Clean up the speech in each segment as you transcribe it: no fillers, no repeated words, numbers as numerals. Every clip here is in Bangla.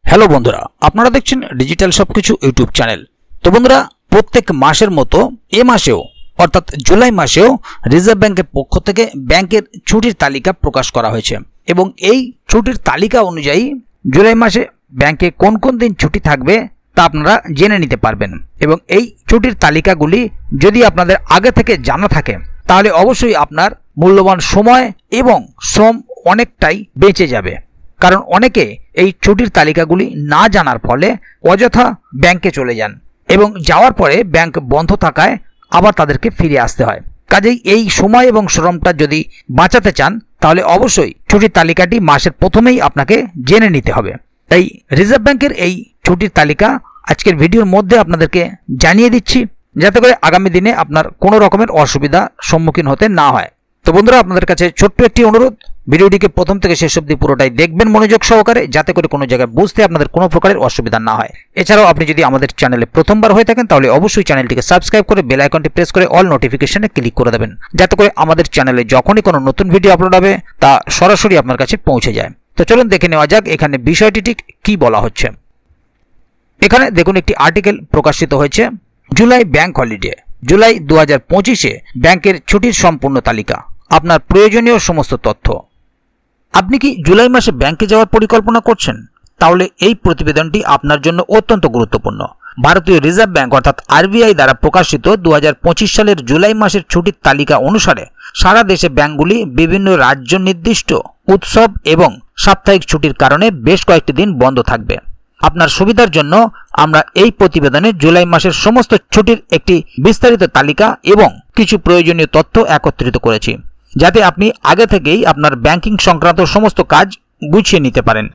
হ্যালো বন্ধুরা, আপনারা দেখছেন ডিজিটাল সবকিছু ইউটিউব চ্যানেল। তো বন্ধুরা, প্রত্যেক মাসের মতো এ মাসেও অর্থাৎ জুলাই মাসেও রিজার্ভ ব্যাংকের পক্ষ থেকে ব্যাংকের ছুটির তালিকা প্রকাশ করা হয়েছে এবং এই ছুটির তালিকা অনুযায়ী জুলাই মাসে ব্যাংকে কোন কোন দিন ছুটি থাকবে তা আপনারা জেনে নিতে পারবেন। এবং এই ছুটির তালিকাগুলি যদি আপনাদের আগে থেকে জানা থাকে তাহলে অবশ্যই আপনার মূল্যবান সময় এবং শ্রম অনেকটাই বেঁচে যাবে। কারণ অনেকে এই ছুটির তালিকাগুলি না জানার ফলে অযথা ব্যাংকে চলে যান এবং যাওয়ার পরে ব্যাংক বন্ধ থাকায় আবার তাদেরকে ফিরে আসতে হয়। কাজেই এই সময় এবং শ্রমটা যদি বাঁচাতে চান তাহলে অবশ্যই ছুটির তালিকাটি মাসের প্রথমেই আপনাকে জেনে নিতে হবে। তাই রিজার্ভ ব্যাংকের এই ছুটির তালিকা আজকের ভিডিওর মধ্যে আপনাদেরকে জানিয়ে দিচ্ছি, যাতে করে আগামী দিনে আপনার কোনো রকমের অসুবিধা সম্মুখীন হতে না হয়। তো বন্ধুরা, আপনাদের কাছে ছোট্ট একটি অনুরোধ, ভিডিওটিকে প্রথম থেকে শেষ অবধি পুরোটাই দেখবেন মনোযোগ সহকারে, যাতে করে কোনো জায়গায় বুঝতে আপনাদের কোনো প্রকারের অসুবিধা না হয়। এছাড়াও আপনি যদি আমাদের চ্যানেলে প্রথমবার হয়ে থাকেন তাহলে অবশ্যই চ্যানেলটিকে সাবস্ক্রাইব করে বেল আইকনটি প্রেস করে অল নোটিফিকেশনে ক্লিক করে দেবেন, যাতে করে আমাদের চ্যানেলে যখনই কোনো নতুন ভিডিও আপলোড হবে তা সরাসরি আপনার কাছে পৌঁছে যায়। তো চলুন দেখে নেওয়া যাক এখানে বিষয়টি ঠিক কী বলা হচ্ছে। এখানে দেখুন একটি আর্টিকেল প্রকাশিত হয়েছে, জুলাই ব্যাংক হলিডে, জুলাই 2025-এ ব্যাংকের ছুটির সম্পূর্ণ তালিকা, আপনার প্রয়োজনীয় সমস্ত তথ্য। আপনি কি জুলাই মাসে ব্যাংকে যাওয়ার পরিকল্পনা করছেন? তাহলে এই প্রতিবেদনটি আপনার জন্য অত্যন্ত গুরুত্বপূর্ণ। ভারতীয় রিজার্ভ ব্যাংক অর্থাৎ আরবিআই দ্বারা প্রকাশিত 2025 সালের জুলাই মাসের ছুটির তালিকা অনুসারে সারা দেশে ব্যাংকগুলি বিভিন্ন রাজ্য নির্দিষ্ট উৎসব এবং সাপ্তাহিক ছুটির কারণে বেশ কয়েকটি দিন বন্ধ থাকবে। আপনার সুবিধার জন্য আমরা এই প্রতিবেদনে জুলাই মাসের সমস্ত ছুটির একটি বিস্তারিত তালিকা এবং কিছু প্রয়োজনীয় তথ্য একত্রিত করেছি, যাতে আপনি আগে থেকেই আপনার ব্যাংকিং সংক্রান্ত সমস্ত কাজ গুছিয়ে নিতে পারেন।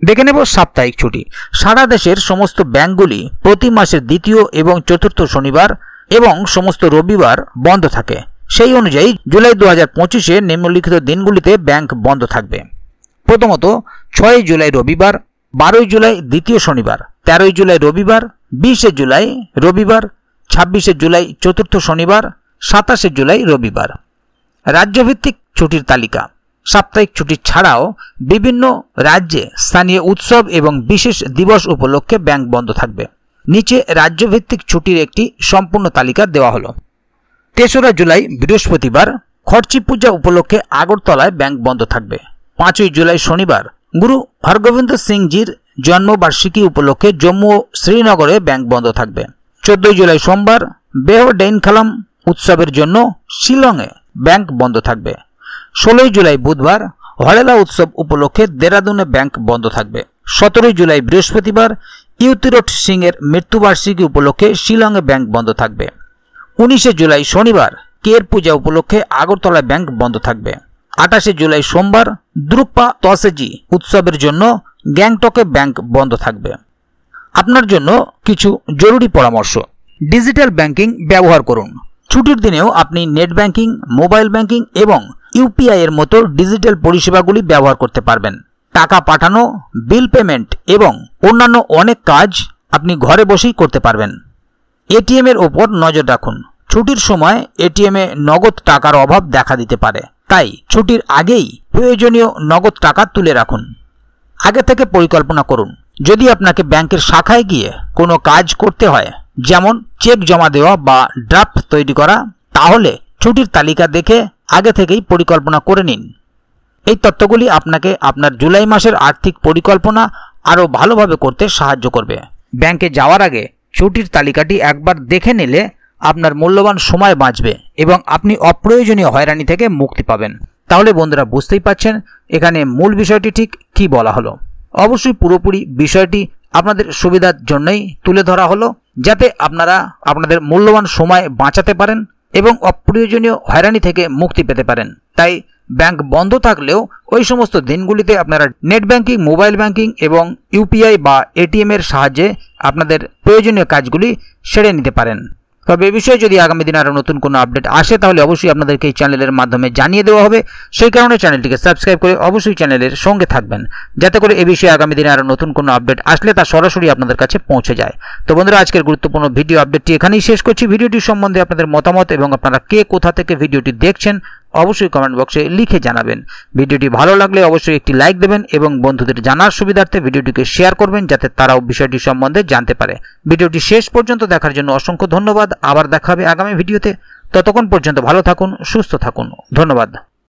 দেখে নেব সাপ্তাহিক ছুটি। সারা দেশের সমস্ত ব্যাংকগুলি প্রতি মাসের দ্বিতীয় এবং চতুর্থ শনিবার এবং সমস্ত রবিবার বন্ধ থাকে। সেই অনুযায়ী জুলাই 2025-এ নিম্নলিখিত দিনগুলিতে ব্যাংক বন্ধ থাকবে। প্রথমত 6 জুলাই রবিবার, 12 জুলাই দ্বিতীয় শনিবার, 13 জুলাই রবিবার, 20 জুলাই রবিবার, 26 জুলাই চতুর্থ শনিবার, 27 জুলাই রবিবার। রাজ্যভিত্তিক ছুটির তালিকা। সাপ্তাহিক ছুটি ছাড়াও বিভিন্ন রাজ্যে স্থানীয় উৎসব এবং বিশেষ দিবস উপলক্ষে ব্যাংক বন্ধ থাকবে। নিচে রাজ্যভিত্তিক ছুটির একটি সম্পূর্ণ তালিকা দেওয়া হলো। 3রা জুলাই বৃহস্পতিবার, খরচি পূজা উপলক্ষে আগরতলায় ব্যাংক বন্ধ থাকবে। 5 জুলাই শনিবার, গুরু হরগোবিন্দ সিংজির জন্মবার্ষিকী উপলক্ষে জম্মু ও শ্রীনগরে ব্যাংক বন্ধ থাকবে। 14 জুলাই সোমবার, বেহ ডেইনখালাম উৎসবের জন্য শিলংয়ে ব্যাংক বন্ধ থাকবে। 16 জুলাই বুধবার, হরেলা উৎসব উপলক্ষে দেরাদুনে ব্যাংক বন্ধ থাকবে। 17 জুলাই বৃহস্পতিবার, ইউতিরট সিং এর মৃত্যুবার্ষিকী উপলক্ষে শিলংয়ে ব্যাংক বন্ধ থাকবে। 19 জুলাই শনিবার, কের পূজা উপলক্ষে আগরতলায় ব্যাংক বন্ধ থাকবে। 28 জুলাই সোমবার, দ্রুকপা তসেজি উৎসবের জন্য গ্যাংটকে ব্যাংক বন্ধ থাকবে। আপনার জন্য কিছু জরুরি পরামর্শ। ডিজিটাল ব্যাংকিং ব্যবহার করুন। ছুটির দিনেও আপনি নেট ব্যাংকিং, মোবাইল ব্যাংকিং এবং ইউপিআই এর মতো ডিজিটাল পরিষেবাগুলি ব্যবহার করতে পারবেন। টাকা পাঠানো, বিল পেমেন্ট এবং অন্যান্য অনেক কাজ আপনি ঘরে বসেই করতে পারবেন। এটিএম এর ওপর নজর রাখুন। ছুটির সময় এটিএমে নগদ টাকার অভাব দেখা দিতে পারে, তাই ছুটির আগেই প্রয়োজনীয় নগদ টাকা তুলে রাখুন। আগে থেকে পরিকল্পনা করুন। যদি আপনাকে ব্যাংকের শাখায় গিয়ে কোনো কাজ করতে হয়, যেমন চেক জমা দেওয়া বা ড্রাফট তৈরি করা, তাহলে ছুটির তালিকা দেখে আগে থেকেই পরিকল্পনা করে নিন। এই তথ্যগুলি আপনাকে আপনার জুলাই মাসের আর্থিক পরিকল্পনা আরও ভালোভাবে করতে সাহায্য করবে। ব্যাংকে যাওয়ার আগে ছুটির তালিকাটি একবার দেখে নিলে আপনার মূল্যবান সময় বাঁচবে এবং আপনি অপ্রয়োজনীয় হয়রানি থেকে মুক্তি পাবেন। তাহলে বন্ধুরা, বুঝতেই পাচ্ছেন এখানে মূল বিষয়টি ঠিক কী বলা হলো। অবশ্যই পুরোপুরি বিষয়টি আপনাদের সুবিধার জন্যই তুলে ধরা হলো, যাতে আপনারা আপনাদের মূল্যবান সময় বাঁচাতে পারেন এবং অপ্রয়োজনীয় হয়রানি থেকে মুক্তি পেতে পারেন। তাই ব্যাংক বন্ধ থাকলেও ওই সমস্ত দিনগুলিতে আপনারা নেট ব্যাংকিং, মোবাইল ব্যাংকিং এবং ইউপিআই বা এটিএম এর সাহায্যে আপনাদের প্রয়োজনীয় কাজগুলি সেরে নিতে পারেন। তবে এই বিষয়ে যদি আগামী দিনে আরও নতুন কোনো আপডেট আসে তাহলে অবশ্যই আপনাদেরকে এই চ্যানেলের মাধ্যমে জানিয়ে দেওয়া হবে। সেই কারণে চ্যানেলটিকে সাবস্ক্রাইব করে অবশ্যই চ্যানেলের সঙ্গে থাকবেন, যাতে করে এই বিষয়ে আগামী দিনে আরও নতুন কোনো আপডেট আসলে তা সরাসরি আপনাদের কাছে পৌঁছে যায়। তো বন্ধুরা, আজকের গুরুত্বপূর্ণ ভিডিও আপডেটটি এখানেই শেষ করছি। ভিডিওটি সম্বন্ধে আপনাদের মতামত এবং আপনারা কে কোথা থেকে ভিডিওটি দেখছেন অবশ্যই কমেন্ট বক্সে লিখে জানাবেন। ভিডিওটি ভালো লাগলে অবশ্যই একটি লাইক দেবেন এবং বন্ধুদের জানার সুবিধার্থে ভিডিওটিকে শেয়ার করবেন যাতে তারাও বিষয়টি সম্বন্ধে জানতে পারে। ভিডিওটি শেষ পর্যন্ত দেখার জন্য অসংখ্য ধন্যবাদ। আবার দেখা হবে আগামী ভিডিওতে। ততক্ষণ পর্যন্ত ভালো থাকুন, সুস্থ থাকুন। ধন্যবাদ।